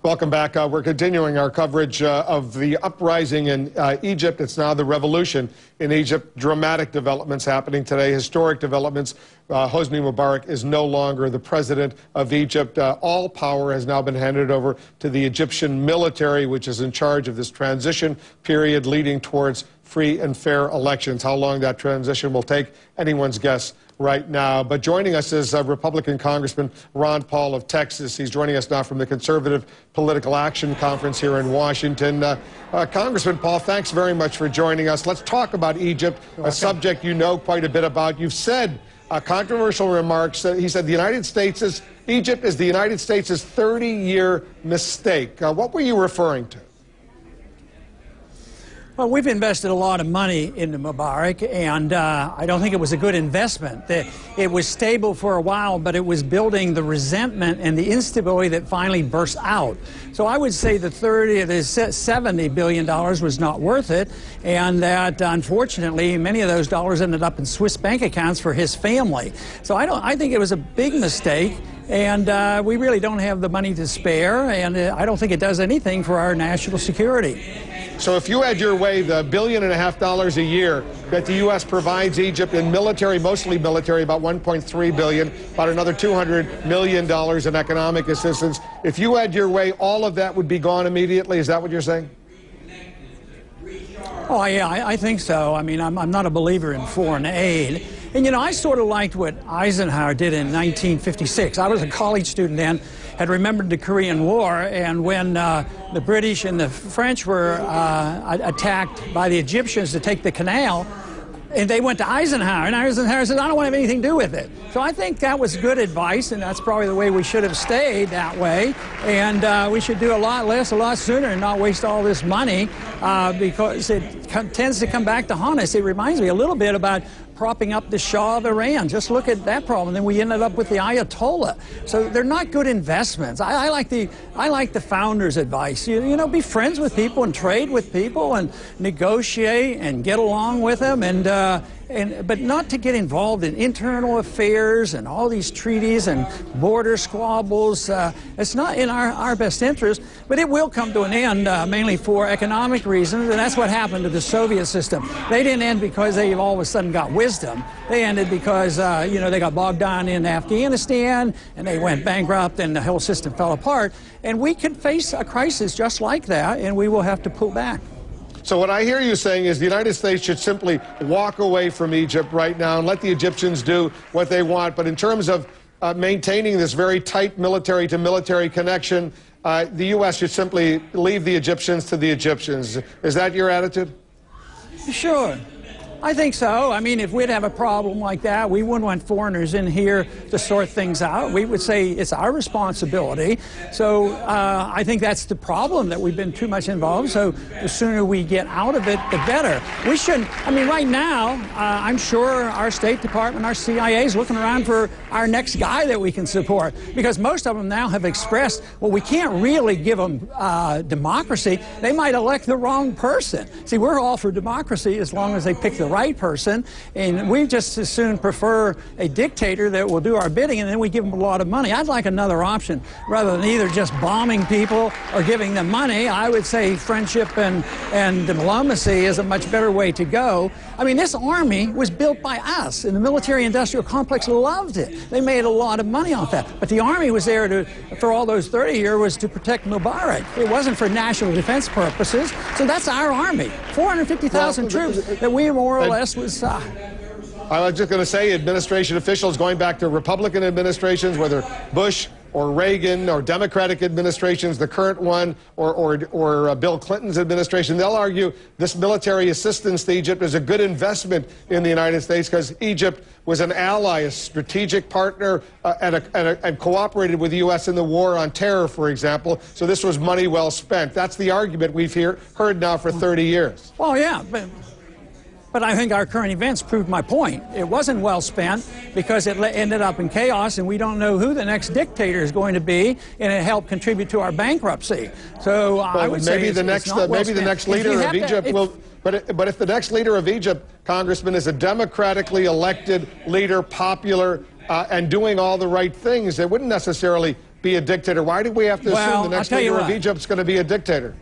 Welcome back. We're continuing our coverage of the uprising in Egypt. It's now the revolution in Egypt. Dramatic developments happening today, historic developments. Hosni Mubarak is no longer the president of Egypt. All power has now been handed over to the Egyptian military, which is in charge of this transition period leading towards free and fair elections. How long that transition will take, anyone's guess right now. But joining us is Republican Congressman Ron Paul of Texas. He's joining us now from the Conservative Political Action Conference here in Washington. Congressman Paul, thanks very much for joining us. Let's talk about Egypt, a subject you know quite a bit about. You've said controversial remarks. He said Egypt is the United States' 30-year mistake. What were you referring to? Well, we've invested a lot of money into Mubarak, and I don't think it was a good investment. It was stable for a while, but it was building the resentment and the instability that finally burst out. So I would say the $70 billion was not worth it, and that unfortunately many of those dollars ended up in Swiss bank accounts for his family. So I think it was a big mistake. And we really don't have the money to spare, and I don't think it does anything for our national security. So if you had your way, the $1.5 billion a year that the U.S. provides Egypt in military, mostly military, about $1.3 billion, about another $200 million in economic assistance, if you had your way, all of that would be gone immediately? Is that what you're saying? Oh, yeah, I think so. I mean, I'm not a believer in foreign aid. And, you know, I sort of liked what Eisenhower did in 1956. I was a college student then, had remembered the Korean War, and when the British and the French were attacked by the Egyptians to take the canal, and they went to Eisenhower, and Eisenhower said, I don't want to have anything to do with it. So I think that was good advice, and that's probably the way we should have stayed that way. And we should do a lot less, a lot sooner, and not waste all this money because it tends to come back to haunt us. It reminds me a little bit about propping up the Shah of Iran. Just look at that problem. Then we ended up with the Ayatollah. So they're not good investments. I like the founders' advice. You know, be friends with people and trade with people and negotiate and get along with them, but not to get involved in internal affairs and all these treaties and border squabbles. It's not in our best interest, but it will come to an end mainly for economic reasons, and that's what happened to the Soviet system. They didn't end because they all of a sudden got wisdom. They ended because, you know, they got bogged down in Afghanistan, and they went bankrupt, and the whole system fell apart. And we could face a crisis just like that, and we will have to pull back. So what I hear you saying is the United States should simply walk away from Egypt right now and let the Egyptians do what they want. But in terms of maintaining this very tight military-to-military connection, the U.S. should simply leave the Egyptians to the Egyptians. Is that your attitude? Sure. I think so. I mean, if we'd have a problem like that, we wouldn't want foreigners in here to sort things out. We would say it's our responsibility. So I think that's the problem, that we've been too much involved. So the sooner we get out of it, the better. We shouldn't. I mean, right now, I'm sure our State Department, our CIA is looking around for our next guy that we can support, because most of them now have expressed, well, we can't really give them democracy. They might elect the wrong person. See, we're all for democracy as long as they pick the right person, and we just as soon prefer a dictator that will do our bidding, and then we give them a lot of money. I'd like another option rather than either just bombing people or giving them money. I would say friendship and diplomacy is a much better way to go. I mean, this army was built by us, and the military-industrial complex loved it. They made a lot of money off that. But the army was there for all those 30 years was to protect Mubarak. It wasn't for national defense purposes. So that's our army, 450,000 troops that we more or less was. I was just going to say, administration officials going back to Republican administrations, whether Bush or Reagan or Democratic administrations, the current one, or Bill Clinton's administration, they'll argue this military assistance to Egypt is a good investment in the United States because Egypt was an ally, a strategic partner, and cooperated with the U.S. in the war on terror, for example. So this was money well spent. That's the argument we've heard now for 30 years. Well, yeah. But I think our current events proved my point. It wasn't well spent because it ended up in chaos, and we don't know who the next dictator is going to be, and it helped contribute to our bankruptcy. So I would say the next leader of Egypt will. But if the next leader of Egypt, Congressman, is a democratically elected leader, popular, and doing all the right things, it wouldn't necessarily be a dictator? Why do we have to assume the next leader of Egypt is going to be a dictator?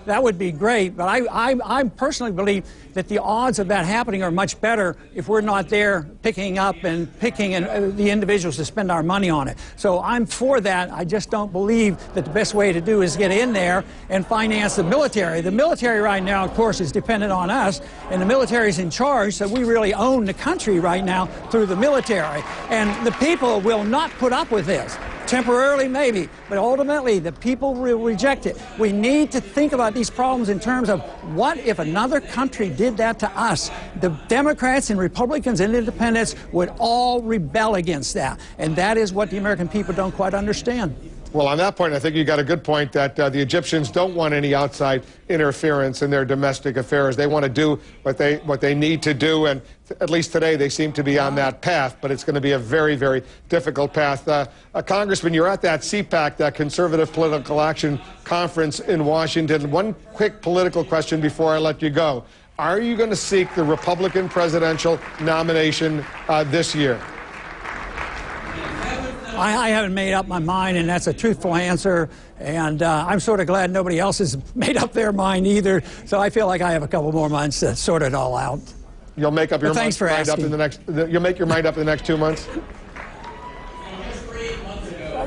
That would be great, but I personally believe that the odds of that happening are much better if we're not there picking the individuals to spend our money on it. So I'm for that. I just don't believe that the best way to do is get in there and finance the military. The military right now, of course, is dependent on us, and the military is in charge, so we really own the country right now through the military. And the people will not put up with this. Temporarily, maybe, but ultimately the people will reject it. We need to think about these problems in terms of what if another country did that to us. The Democrats and Republicans and Independents would all rebel against that, and that is what the American people don't quite understand. Well, on that point, I think you got a good point that the Egyptians don't want any outside interference in their domestic affairs. They want to do what they need to do, and at least today they seem to be on that path, but it's going to be a very, very difficult path. Congressman, you're at that CPAC, that Conservative Political Action Conference in Washington. One quick political question before I let you go. Are you going to seek the Republican presidential nomination this year? I haven't made up my mind, and that's a truthful answer. And I'm sort of glad nobody else has made up their mind either. So I feel like I have a couple more months to sort it all out. You'll make up your mind up in the next. You'll make your mind up in the next 2 months.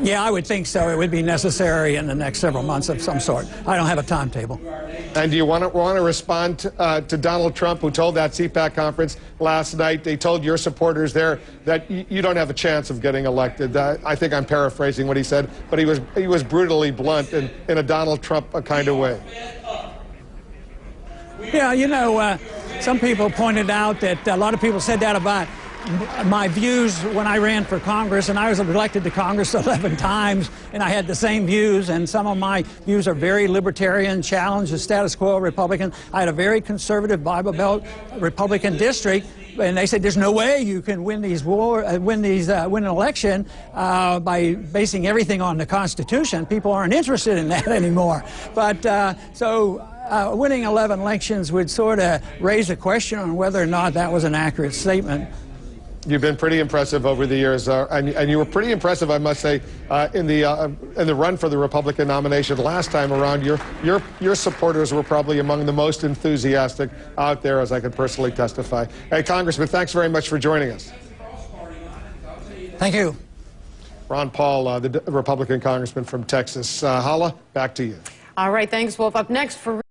Yeah, I would think so. It would be necessary in the next several months of some sort. I don't have a timetable. And do you want to respond to Donald Trump, who told that CPAC conference last night, they told your supporters there that you don't have a chance of getting elected? I think I'm paraphrasing what he said, but he was brutally blunt in a Donald Trump kind of way. Yeah, you know, some people pointed out that a lot of people said that about my views when I ran for Congress, and I was elected to Congress 11 times, and I had the same views, and some of my views are very libertarian, challenge the status quo Republican. I had a very conservative Bible Belt Republican district, and they said there's no way you can win win an election by basing everything on the Constitution. People aren't interested in that anymore. But winning 11 elections would sort of raise a question on whether or not that was an accurate statement. You've been pretty impressive over the years, and you were pretty impressive, I must say, in the run for the Republican nomination last time around. Your supporters were probably among the most enthusiastic out there, as I can personally testify. Hey, Congressman, thanks very much for joining us. Thank you. Ron Paul, the Republican congressman from Texas. Hala, back to you. All right, thanks, Wolf. Up next for